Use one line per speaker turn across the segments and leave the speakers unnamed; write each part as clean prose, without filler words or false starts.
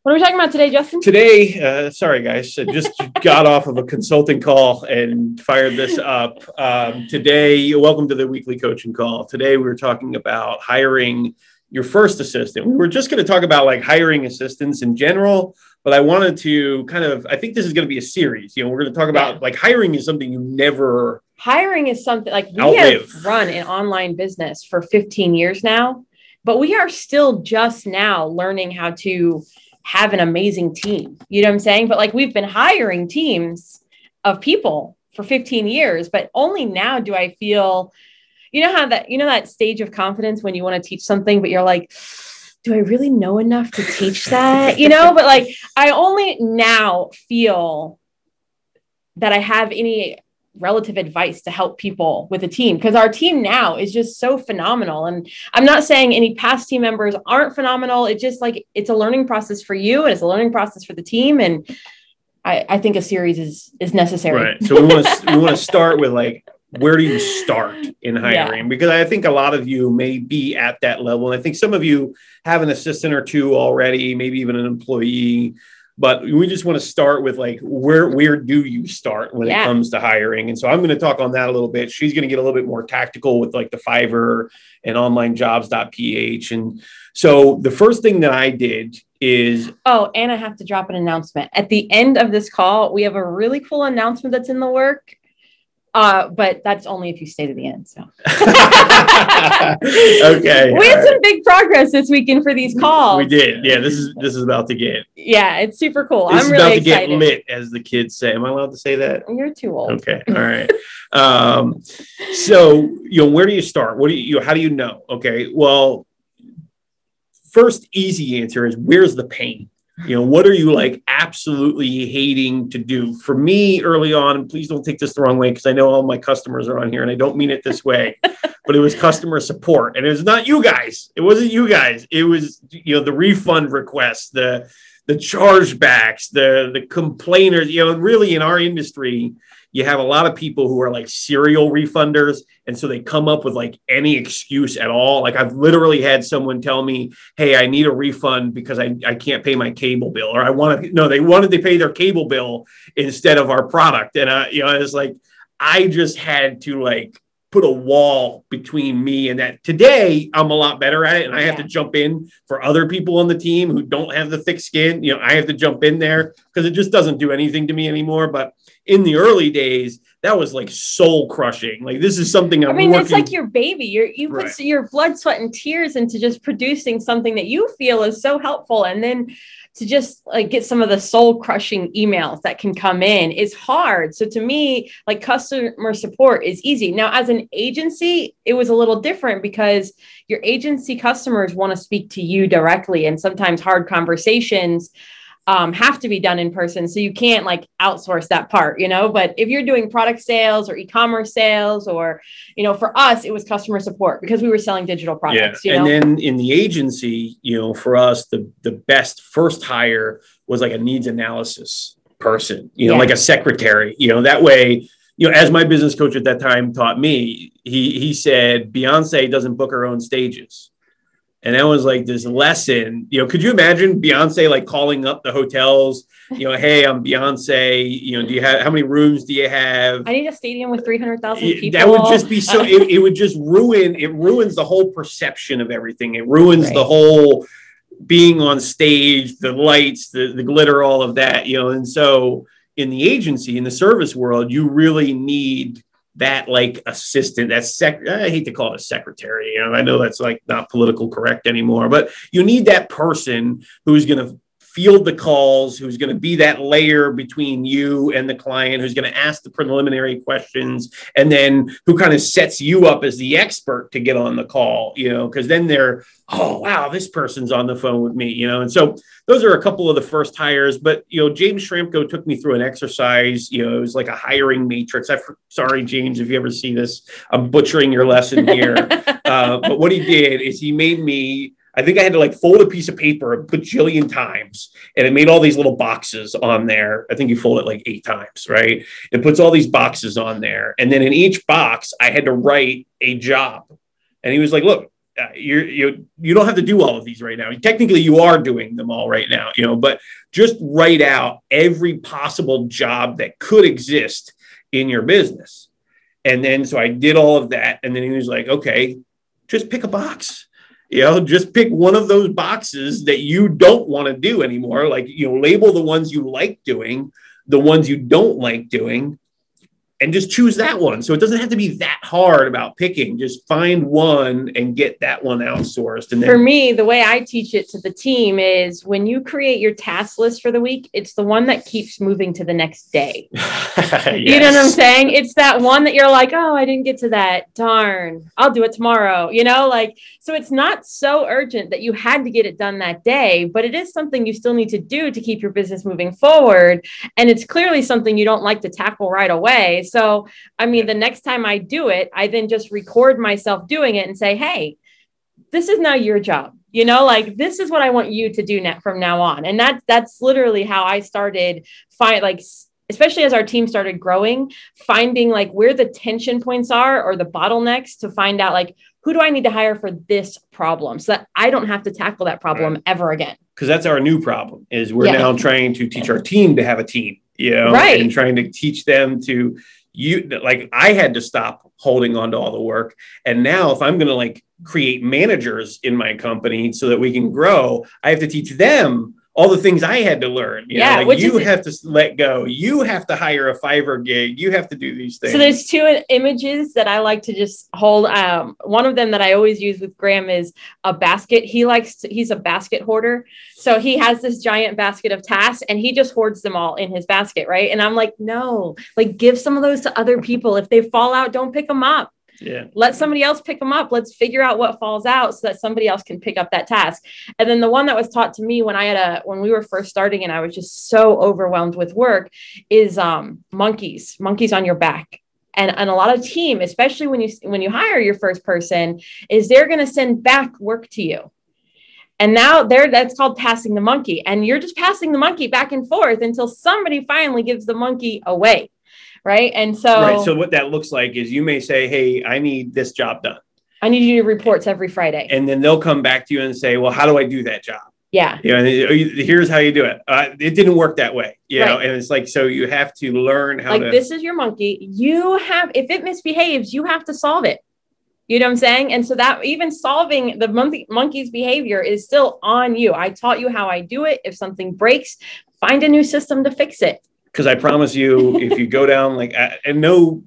What are we talking about today, Justin?
Today, sorry guys, I just got off of a consulting call and fired this up. Today, welcome to the weekly coaching call. Today, we were talking about hiring your first assistant. We were just going to talk about like hiring assistants in general, but I wanted to I think this is going to be a series. We're going to talk about like hiring is something you never
Hiring is something like we
outlive.
have run an online business for 15 years now, but we are still just now learning how to have an amazing team. You know what I'm saying? But like we've been hiring teams of people for 15 years, but only now do I feel, that stage of confidence when you want to teach something, but you're like, do I really know enough to teach that? But like, I only now feel that I have any relative advice to help people with a team, because our team now is just so phenomenal. And I'm not saying any past team members aren't phenomenal. It's just like, it's a learning process for you and it's a learning process for the team. And I think a series is necessary.
Right. So we want to start with like, where do you start in hiring? Yeah. Because I think a lot of you may be at that level. And I think some of you have an assistant or two already, maybe even an employee. But we just want to start with like, where do you start when it comes to hiring? And so I'm going to talk on that a little bit. She's going to get a little bit more tactical with like the Fiverr and onlinejobs.ph. And so the first thing that I did is...
Oh, and I have to drop an announcement. At the end of this call, we have a really cool announcement that's in the work. But that's only if you stay to the end. So
okay.
We had some big progress this weekend for these calls.
We did. Yeah, this is about to get.
Yeah, it's super cool.
I'm
really
excited.
Get
lit, as the kids say. Am I allowed to say that?
You're too old.
Okay. All right. So where do you start? How do you know? Okay. Well, first easy answer is, where's the pain? What are you like absolutely hating to do? For me early on, and please don't take this the wrong way, because I know all my customers are on here and I don't mean it this way, but it was customer support. And it was not you guys. It wasn't you guys. It was, the refund requests, the chargebacks, the complainers, really in our industry, you have a lot of people who are like serial refunders. And so they come up with like any excuse at all. Like I've literally had someone tell me, hey, I need a refund because I can't pay my cable bill, or they wanted to pay their cable bill instead of our product. And it's like, I just had to like put a wall between me and that. Today, I'm a lot better at it. And I have to jump in for other people on the team who don't have the thick skin. I have to jump in there because it just doesn't do anything to me anymore. But in the early days, that was like soul crushing. Like, this is something
it's like your baby. You put your blood, sweat, and tears into just producing something that you feel is so helpful. And then to just like get some of the soul crushing emails that can come in is hard. So to me, like customer support is easy. Now, as an agency, it was a little different because your agency customers want to speak to you directly. And sometimes hard conversations have to be done in person. So you can't like outsource that part, but if you're doing product sales or e-commerce sales, or, for us, it was customer support because we were selling digital products.
Yeah. And then in the agency, for us, the best first hire was like a needs analysis person, like a secretary, that way, as my business coach at that time taught me, he said, Beyonce doesn't book her own stages. And that was like this lesson, could you imagine Beyonce like calling up the hotels, hey, I'm Beyonce, how many rooms do you have?
I need a stadium with 300,000 people.
That would just be so, it would just ruins the whole perception of everything. It ruins the whole being on stage, the lights, the glitter, all of that, and so in the agency, in the service world, you really need that like assistant, I hate to call it a secretary. I know that's like not political correct anymore, but you need that person who's going to field the calls, who's going to be that layer between you and the client, who's going to ask the preliminary questions, and then who kind of sets you up as the expert to get on the call, because then they're, oh, wow, this person's on the phone with me, and so those are a couple of the first hires. But, James Schramko took me through an exercise, it was like a hiring matrix. Sorry, James, if you ever see this, I'm butchering your lesson here. But what he did is he made me, I think I had to like fold a piece of paper a bajillion times, and it made all these little boxes on there. I think you fold it like 8 times, right? It puts all these boxes on there. And then in each box, I had to write a job. And he was like, look, you don't have to do all of these right now. Technically, you are doing them all right now, but just write out every possible job that could exist in your business. And then, so I did all of that. And then he was like, okay, just pick a box, just pick one of those boxes that you don't want to do anymore. Like, label the ones you like doing, the ones you don't like doing, and just choose that one. So it doesn't have to be that hard about picking. Just find one and get that one outsourced. And then,
for me, the way I teach it to the team is when you create your task list for the week, it's the one that keeps moving to the next day.
Yes.
You know what I'm saying? It's that one that you're like, oh, I didn't get to that. Darn, I'll do it tomorrow. So it's not so urgent that you had to get it done that day, but it is something you still need to do to keep your business moving forward. And it's clearly something you don't like to tackle right away. So, the next time I do it, I then just record myself doing it and say, hey, this is now your job. This is what I want you to do from now on. And that's literally how I started especially as our team started growing, finding where the tension points are or the bottlenecks to find out who do I need to hire for this problem so that I don't have to tackle that problem ever again.
Because that's our new problem is we're now trying to teach our team to have a team,
right.
And trying to teach them to I had to stop holding on to all the work. And now if I'm going to create managers in my company so that we can grow, I have to teach them all the things I had to learn. You have to let go. You have to hire a Fiverr gig. You have to do these things.
So there's two images that I like to just hold. One of them that I always use with Graham is a basket. He's a basket hoarder. So he has this giant basket of tasks and he just hoards them all in his basket. Right. And I'm like, no, give some of those to other people. If they fall out, don't pick them up.
Yeah.
Let somebody else pick them up. Let's figure out what falls out so that somebody else can pick up that task. And then the one that was taught to me when we were first starting and I was just so overwhelmed with work is monkeys on your back. And a lot of team, especially when you hire your first person, is they're going to send back work to you. And now that's called passing the monkey. And you're just passing the monkey back and forth until somebody finally gives the monkey away. Right. And so
what that looks like is you may say, hey, I need this job done.
I need you to reports every Friday.
And then they'll come back to you and say, well, how do I do that job?
Yeah.
And here's how you do it. It didn't work that way. And it's so you have to learn how to.
This is your monkey. If it misbehaves, you have to solve it. You know what I'm saying? And so that even solving the monkey's behavior is still on you. I taught you how I do it. If something breaks, find a new system to fix it.
Because I promise you, if you go down and no,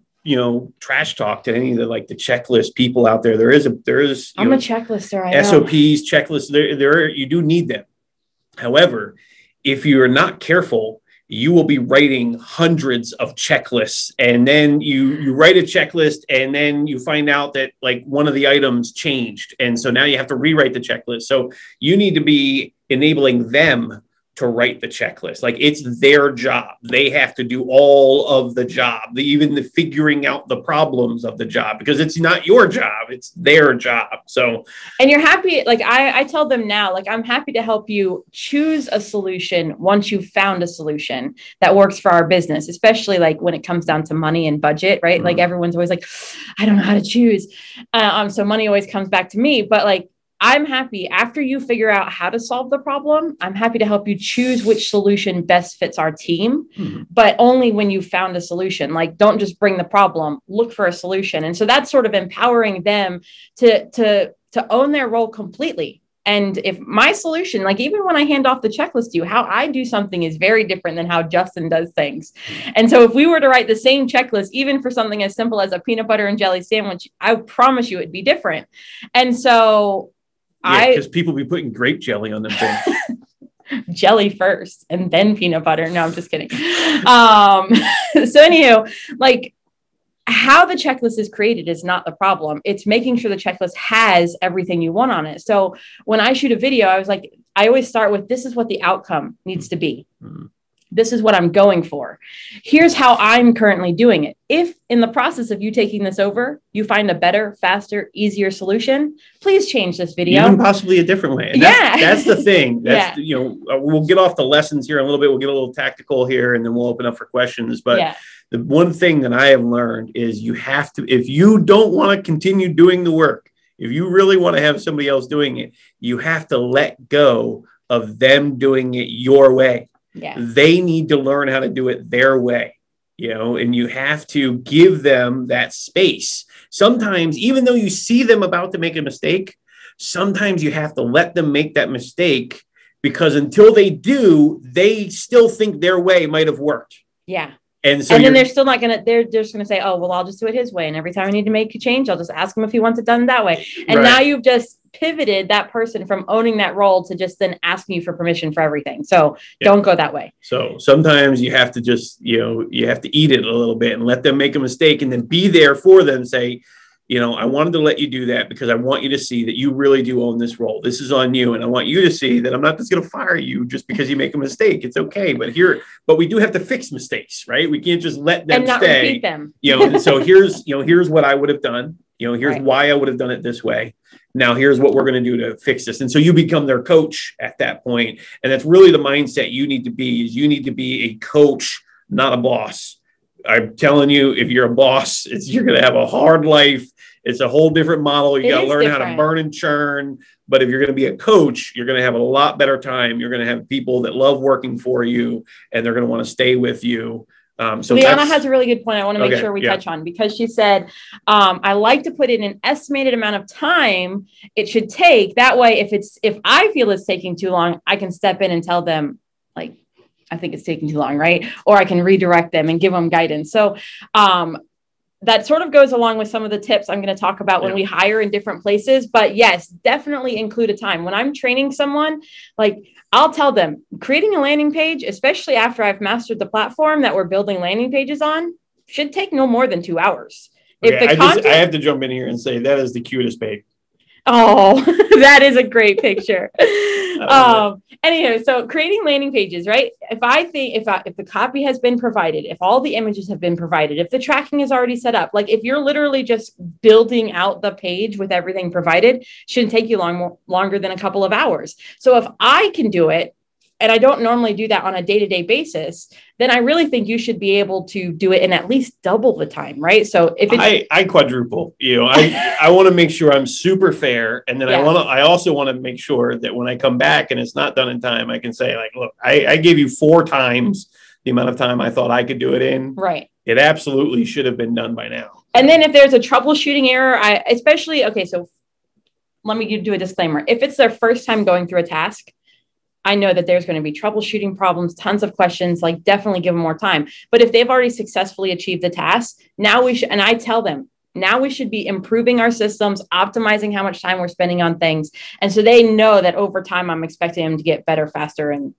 trash talk to any of the checklist people out there, there is
I'm a checklister.
SOPs, checklists. There you do need them. However, if you are not careful, you will be writing hundreds of checklists, and then you write a checklist, and then you find out that one of the items changed, and so now you have to rewrite the checklist. So you need to be enabling them to write the checklist. It's their job. They have to do all of the job, even the figuring out the problems of the job, because it's not your job, it's their job. So,
and you're happy. I tell them now, I'm happy to help you choose a solution once you've found a solution that works for our business, especially when it comes down to money and budget, right? Mm-hmm. Everyone's always I don't know how to choose. So money always comes back to me, but I'm happy after you figure out how to solve the problem. I'm happy to help you choose which solution best fits our team, but only when you found a solution. Don't just bring the problem, look for a solution. And so that's sort of empowering them to own their role completely. And if my solution, even when I hand off the checklist to you, how I do something is very different than how Justin does things. And so if we were to write the same checklist, even for something as simple as a peanut butter and jelly sandwich, I promise you it'd be different. And so
because people be putting grape jelly on them things.
Jelly first and then peanut butter. No, I'm just kidding. So anyhow, how the checklist is created is not the problem. It's making sure the checklist has everything you want on it. So when I shoot a video, I always start with, this is what the outcome needs to be. Mm-hmm. This is what I'm going for. Here's how I'm currently doing it. If in the process of you taking this over, you find a better, faster, easier solution, please change this video.
Even possibly a different way. And that's the thing. We'll get off the lessons here in a little bit. We'll get a little tactical here and then we'll open up for questions. But the one thing that I have learned is you have to, if you don't want to continue doing the work, If you really want to have somebody else doing it, you have to let go of them doing it your way.
Yeah.
They need to learn how to do it their way, and you have to give them that space. Sometimes, even though you see them about to make a mistake, sometimes you have to let them make that mistake, because until they do, they still think their way might have worked.
Yeah.
And so
then they're still not going to, they're just going to say, oh, well, I'll just do it his way. And every time I need to make a change, I'll just ask him if he wants it done that way. And now you've just pivoted that person from owning that role to just then asking you for permission for everything. So don't go that way.
So sometimes you have to just, you have to eat it a little bit and let them make a mistake, and then be there for them. Say, I wanted to let you do that because I want you to see that you really do own this role. This is on you. And I want you to see that I'm not just going to fire you just because you make a mistake. It's okay. But we do have to fix mistakes, right? We can't just let them
and not
stay.
Repeat them.
And so here's what I would have done. Here's why I would have done it this way. Now here's what we're going to do to fix this. And so you become their coach at that point. And that's really the mindset you need to be, is you need to be a coach, not a boss. I'm telling you, if you're a boss, you're going to have a hard life. It's a whole different model. You got to learn how to burn and churn. But if you're going to be a coach, you're going to have a lot better time. You're going to have people that love working for you, and they're going to want to stay with you. So
Liana has a really good point I want to make sure we touch on, because she said, I like to put in an estimated amount of time it should take. That way, if I feel it's taking too long, I can step in and tell them, like, I think it's taking too long, right? Or I can redirect them and give them guidance. So that sort of goes along with some of the tips I'm going to talk about when we hire in different places. But yes, definitely include a time. When I'm training someone, like, I'll tell them, creating a landing page, especially after I've mastered the platform that we're building landing pages on, should take no more than 2 hours.
I have to jump in here and say that is the cutest page.
Oh, that is a great picture. Anyway, so creating landing pages, right? If the copy has been provided, if all the images have been provided, if the tracking is already set up, like if you're literally just building out the page with everything provided, shouldn't take you longer than a couple of hours. So if I can do it, and I don't normally do that on a day-to-day basis, then I really think you should be able to do it in at least double the time, right? So if
I quadruple, I want to make sure I'm super fair. And then I also want to make sure that when I come back and it's not done in time, I can say, like, look, I gave you 4 times the amount of time I thought I could do it in.
Right.
It absolutely should have been done by now.
And then if there's a troubleshooting error, so let me do a disclaimer. If it's their first time going through a task, I know that there's going to be troubleshooting problems, tons of questions, like definitely give them more time. But if they've already successfully achieved the task, now and I tell them, now we should be improving our systems, optimizing how much time we're spending on things. And so they know that over time, I'm expecting them to get better, faster, and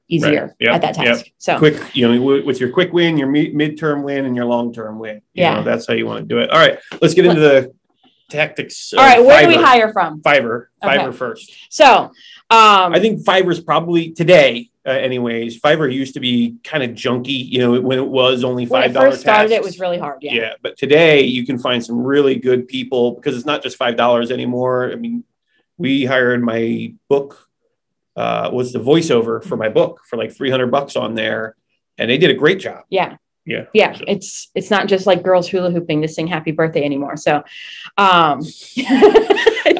easier at that task. So
quick, with your quick win, your midterm win, and your long-term win, that's how you want to do it. All right, let's get into the tactics.
All right, where do we hire from?
Fiverr first.
So
I think Fiverr's probably today, anyways. Fiverr used to be kind of junky, when it was only $5. When it
first started, it was really hard.
Yeah, but today you can find some really good people, because it's not just $5 anymore. I mean, we hired my book, was the voiceover for my book for like $300 on there, and they did a great job.
Yeah.
Yeah.
So. It's not just like girls hula hooping to sing happy birthday anymore. So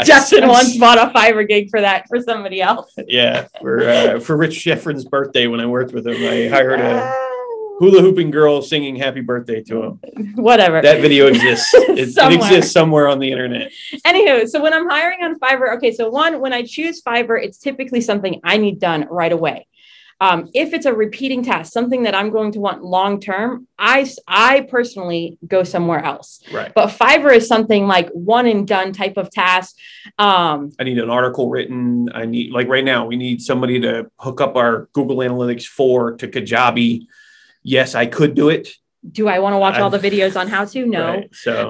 Justin once bought a Fiverr gig for somebody else.
Yeah. For Rich Sheffrin's birthday, when I worked with him, I hired a hula hooping girl singing happy birthday to him.
Whatever.
That video exists. It exists somewhere on the internet.
Anywho, so when I'm hiring on Fiverr, when I choose Fiverr, it's typically something I need done right away. If it's a repeating task, something that I'm going to want long-term, I personally go somewhere else.
Right.
But Fiverr is something like one and done type of task.
I need an article written. I need, like right now, we need somebody to hook up our Google Analytics 4 to Kajabi. Yes, I could do it.
Do I want to watch all the videos on how to? No.
Right, so.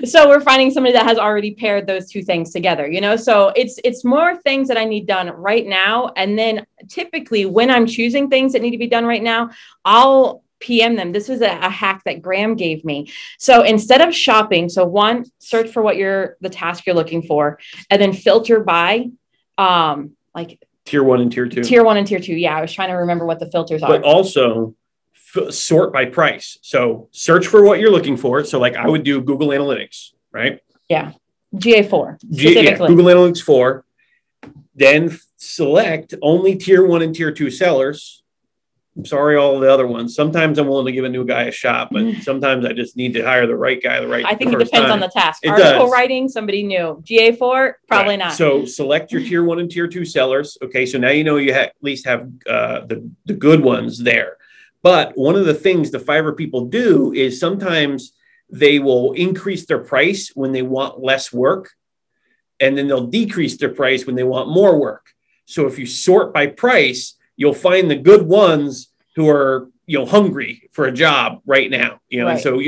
So we're finding somebody that has already paired those two things together, so it's more things that I need done right now. And then typically when I'm choosing things that need to be done right now, I'll PM them. This was a hack that Graham gave me. So instead of shopping, one, search for the task you're looking for, and then filter by like
tier 1 and tier 2.
Tier 1 and tier 2. Yeah. I was trying to remember what the filters are.
But also sort by price. So search for what you're looking for. So like I would do Google Analytics, right?
Yeah. GA4 specifically.
Google Analytics 4. Then select only tier 1 and tier 2 sellers. I'm sorry, all the other ones. Sometimes I'm willing to give a new guy a shot, but sometimes I just need to hire the right guy,
I think it depends on the task.
It
Article
does.
Writing, somebody new. GA4, probably not.
So select your tier 1 and tier 2 sellers. Okay, so now you know you at least have the good ones there. But one of the things the Fiverr people do is sometimes they will increase their price when they want less work, and then they'll decrease their price when they want more work. So if you sort by price, you'll find the good ones who are, hungry for a job right now,
Right.
And so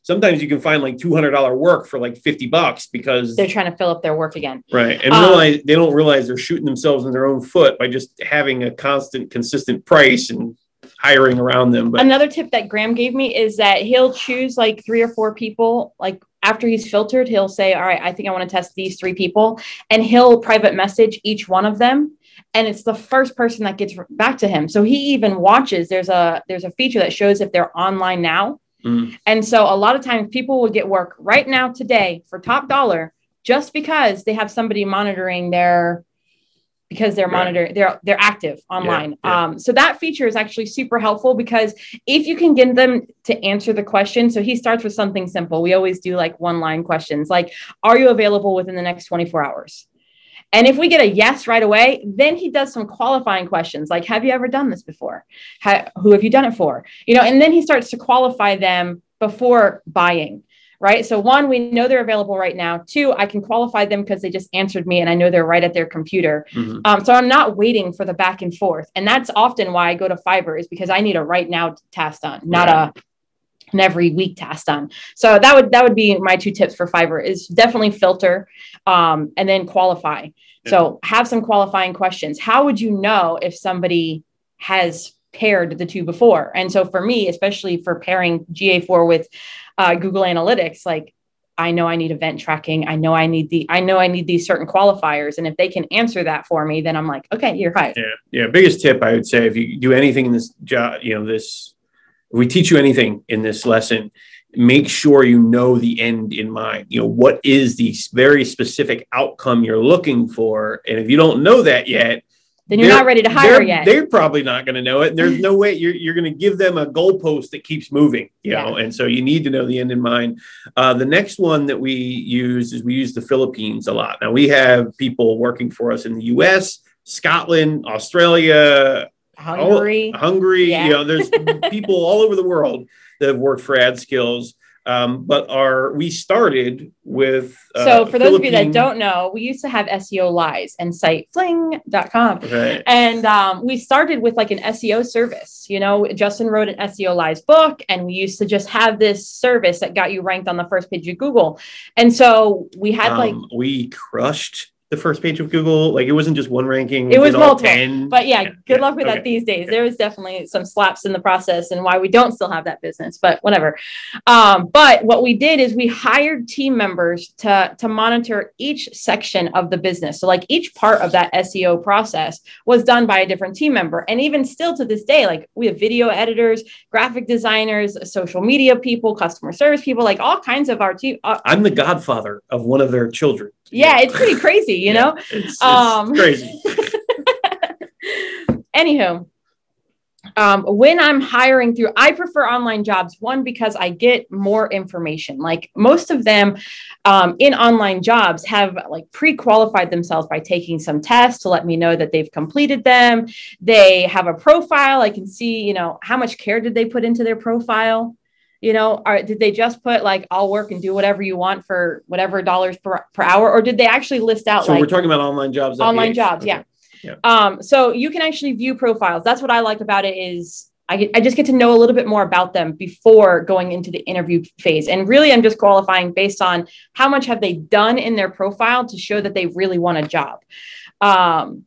sometimes you can find like $200 work for like $50 because
they're trying to fill up their work again.
Right. And they don't realize they're shooting themselves in their own foot by just having a consistent price and hiring around them. But
another tip that Graham gave me is that he'll choose like 3 or 4 people, like after he's filtered, he'll say, all right, I think I want to test these 3 people, and he'll private message each one of them. And it's the first person that gets back to him. So he even watches, there's a feature that shows if they're online now. And so a lot of times people will get work right now today for top dollar, just because they have somebody monitoring monitoring, they're active online.
Yeah.
So that feature is actually super helpful, because if you can get them to answer the question. So he starts with something simple. We always do like 1-line questions, like, are you available within the next 24 hours? And if we get a yes right away, then he does some qualifying questions, like, have you ever done this before? Who have you done it for? And then he starts to qualify them before buying. Right. So 1, we know they're available right now. 2, I can qualify them because they just answered me and I know they're right at their computer. So I'm not waiting for the back and forth. And that's often why I go to Fiverr, is because I need a right now task done, not an every week task done. So that would be my 2 tips for Fiverr, is definitely filter and then qualify. Yeah. So have some qualifying questions. How would you know if somebody has paired the 2 before? And so for me, especially for pairing GA4 with Google Analytics, like, I know I need event tracking. I know I need these certain qualifiers. And if they can answer that for me, then I'm like, okay, you're hired.
Yeah. Biggest tip I would say, if you do anything in this job, if we teach you anything in this lesson, make sure you know the end in mind. What is the very specific outcome you're looking for? And if you don't know that yet,
then you're not ready to hire yet.
They're probably not going to know it. There's no way you're going to give them a goalpost that keeps moving, you know, and so you need to know the end in mind. The next one that we use the Philippines a lot. Now, we have people working for us in the US, Scotland, Australia, Hungary. Yeah. There's people all over the world that have worked for AdSkills. But we started with
so for those of you that don't know, we used to have SEO Lies and sitefling.com.
Right.
And we started with like an SEO service. Justin wrote an SEO Lies book, and we used to just have this service that got you ranked on the first page of Google. And so we had
we crushed the first page of Google. Like, it wasn't just one ranking.
It was multiple. 10. But good luck with that these days. There was definitely some slaps in the process, and why we don't still have that business, but whatever. But what we did is we hired team members to monitor each section of the business. So like each part of that SEO process was done by a different team member. And even still to this day, like, we have video editors, graphic designers, social media people, customer service people, like all kinds of our team.
I'm the godfather of one of their children.
Yeah, it's pretty crazy, you know?
It's crazy.
Anywho, when I'm hiring through, I prefer online jobs. 1, because I get more information. Like, most of them in online jobs have like pre-qualified themselves by taking some tests to let me know that they've completed them. They have a profile. I can see, how much care did they put into their profile? Did they just put like, I'll work and do whatever you want for whatever dollars per hour? Or did they actually list out
we're talking about online jobs.
Online jobs. Okay. Yeah. So you can actually view profiles. That's what I like about it, is I just get to know a little bit more about them before going into the interview phase. And really, I'm just qualifying based on how much have they done in their profile to show that they really want a job.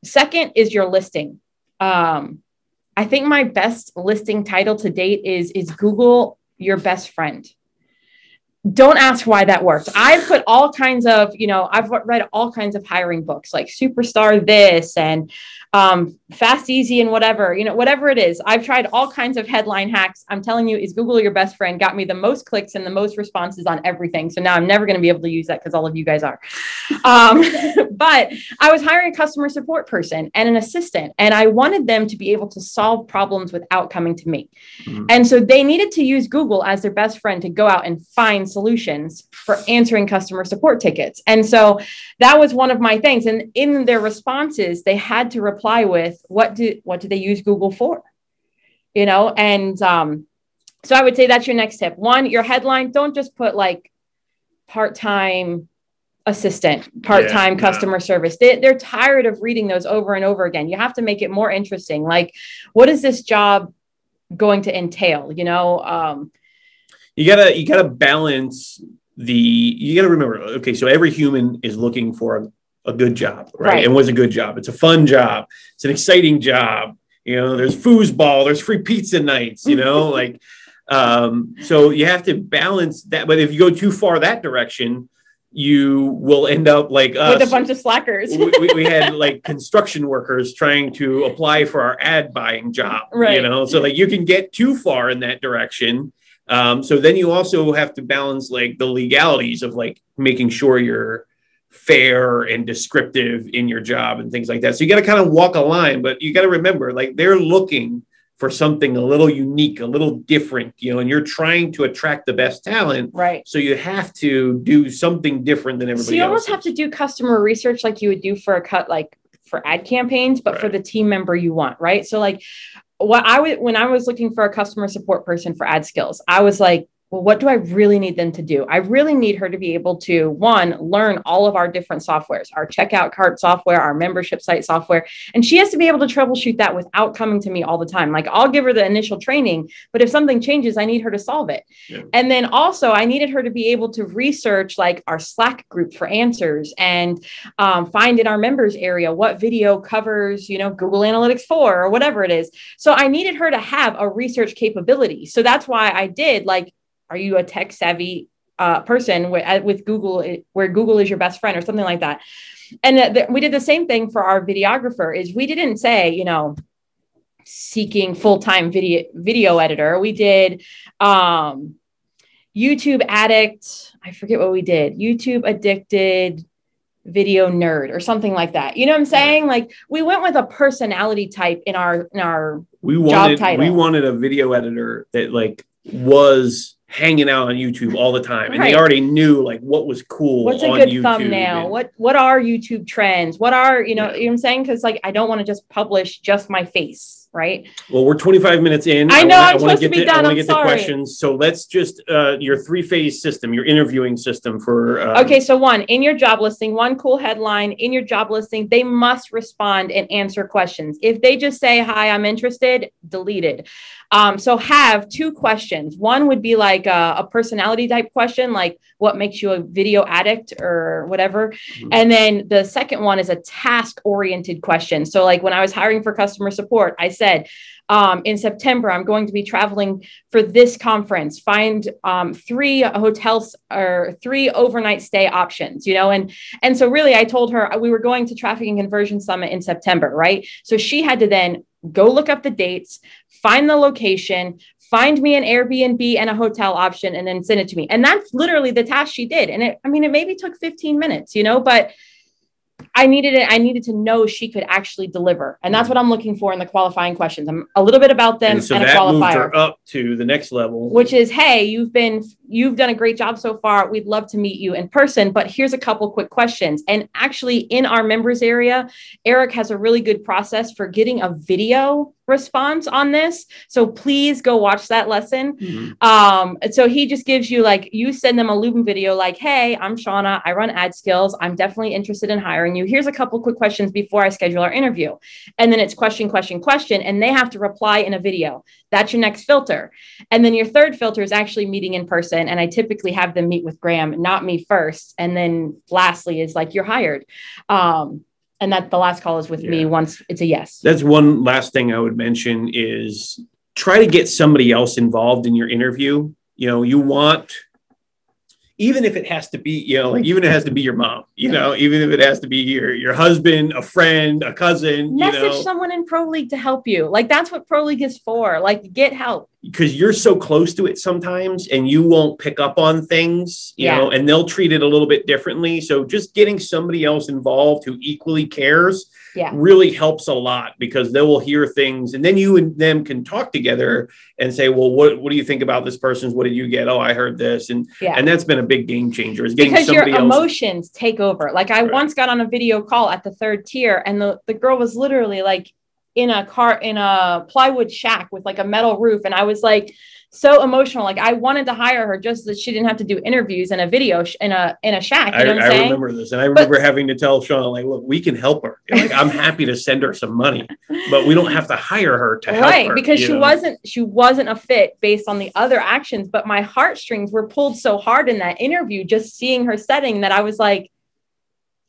Second is your listing. I think my best listing title to date is Google your best friend. Don't ask why that works. I've put all kinds of, I've read all kinds of hiring books, like Superstar this and fast, easy, and whatever, whatever it is. I've tried all kinds of headline hacks. I'm telling you, is Google your best friend got me the most clicks and the most responses on everything. So now I'm never going to be able to use that because all of you guys are. But I was hiring a customer support person and an assistant, and I wanted them to be able to solve problems without coming to me. Mm-hmm. And so they needed to use Google as their best friend to go out and find solutions for answering customer support tickets. And so that was one of my things. And in their responses, they had to reply with, what do they use Google for? And so I would say that's your next tip. One, your headline, don't just put like part-time assistant, part-time customer service. They're tired of reading those over and over again. You have to make it more interesting. Like, what is this job going to entail? You
gotta balance you gotta remember, okay, so every human is looking for a good job, right? And what's a good job? It's a fun job. It's an exciting job. There's foosball, there's free pizza nights, like, so you have to balance that. But if you go too far that direction, you will end up like us
with a bunch of slackers.
we had like construction workers trying to apply for our ad buying job, right? So like you can get too far in that direction. So then you also have to balance like the legalities of like making sure you're fair and descriptive in your job and things like that. So you got to kind of walk a line, but you got to remember, like, they're looking for something a little unique, a little different, and you're trying to attract the best talent.
Right.
So you have to do something different than everybody else. So you
almost have to do customer research like you would do for for ad campaigns, but for the team member you want. Right. So like when I was looking for a customer support person for AdSkills, I was like, well, what do I really need them to do? I really need her to be able to, one, learn all of our different softwares, our checkout cart software, our membership site software. And she has to be able to troubleshoot that without coming to me all the time. Like, I'll give her the initial training, but if something changes, I need her to solve it. Yeah. And then also I needed her to be able to research like our Slack group for answers and find in our members area what video covers, Google Analytics 4 or whatever it is. So I needed her to have a research capability. So that's why I did like, are you a tech savvy person with Google, where Google is your best friend or something like that? And we did the same thing for our videographer. Is we didn't say, seeking full-time video editor. We did YouTube addict. I forget what we did. YouTube addicted video nerd or something like that. You know what I'm saying? Like, we went with a personality type in our job title.
We wanted a video editor that like was hanging out on YouTube all the time. And they already knew like what was cool.
What's a
on
good
YouTube
thumbnail? What are YouTube trends? What are, you know what I'm saying? Cause like, I don't want to just publish just my face. Right.
Well, we're 25 minutes in.
I know I'm supposed to be done.
I want to get the questions. So let's just your 3-phase system, your interviewing system for.
Okay. So one, in your job listing, one cool headline in your job listing, they must respond and answer questions. If they just say, hi, I'm interested, deleted. So have 2 questions. One would be like a personality type question, like what makes you a video addict or whatever. Mm-hmm. And then the second one is a task oriented question. So like when I was hiring for customer support, I said, in September, I'm going to be traveling for this conference, find 3 hotels or 3 overnight stay options, and so really I told her we were going to Traffic and Conversion Summit in September, right? So she had to then go look up the dates, find the location, find me an Airbnb and a hotel option, and then send it to me. And that's literally the task she did. And it maybe took 15 minutes, but I needed to know she could actually deliver. And that's what I'm looking for in the qualifying questions. I'm a little bit about them and a qualifier.
Moved her up to the next level,
which is, hey, you've done a great job so far. We'd love to meet you in person, but here's a couple quick questions. And actually in our members area, Eric has a really good process for getting a video response on this. So please go watch that lesson. Mm-hmm. So he just gives you you send them a Lumen video like, hey, I'm Chaunna. I run AdSkills. I'm definitely interested in hiring you. Here's a couple quick questions before I schedule our interview. And then it's question, and they have to reply in a video. That's your next filter. And then your third filter is actually meeting in person. And I typically have them meet with Graham, not me first. And then lastly is like, you're hired. And that the last call is with me once it's a yes.
That's one last thing I would mention is try to get somebody else involved in your interview. even if it has to be, like even it has to be your mom, even if it has to be your husband, a friend, a cousin,
message someone in Pro League to help you. Like, that's what Pro League is for. Like, get help.
Because you're so close to it sometimes and you won't pick up on things, and they'll treat it a little bit differently. So just getting somebody else involved who equally cares really helps a lot, because they will hear things and then you and them can talk together and say, well, what do you think about this person's? What did you get? Oh, I heard this. And that's been a big game changer, is getting somebody else.
Because your emotions take over. Like, I once got on a video call at the 3rd tier and the girl was literally like in a plywood shack with like a metal roof. And I was like, so emotional. Like, I wanted to hire her just so that she didn't have to do interviews in a video in a shack. You know what I'm saying?
I remember this. And I remember having to tell Chaunna, like, look, we can help her. Like, I'm happy to send her some money, but we don't have to hire her to help her.
Right. Because she wasn't a fit based on the other actions, but my heartstrings were pulled so hard in that interview, just seeing her setting, that I was like,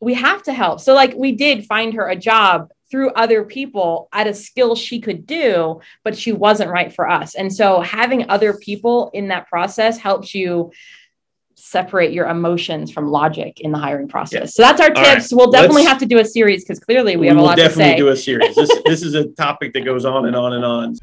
we have to help. So like, we did find her a job through other people at a skill she could do, but she wasn't right for us. And so having other people in that process helps you separate your emotions from logic in the hiring process. Yeah. So that's our tips. Right. We'll definitely have to do a series, because clearly we have a lot to say.
We'll definitely do a series. This is a topic that goes on and on and on.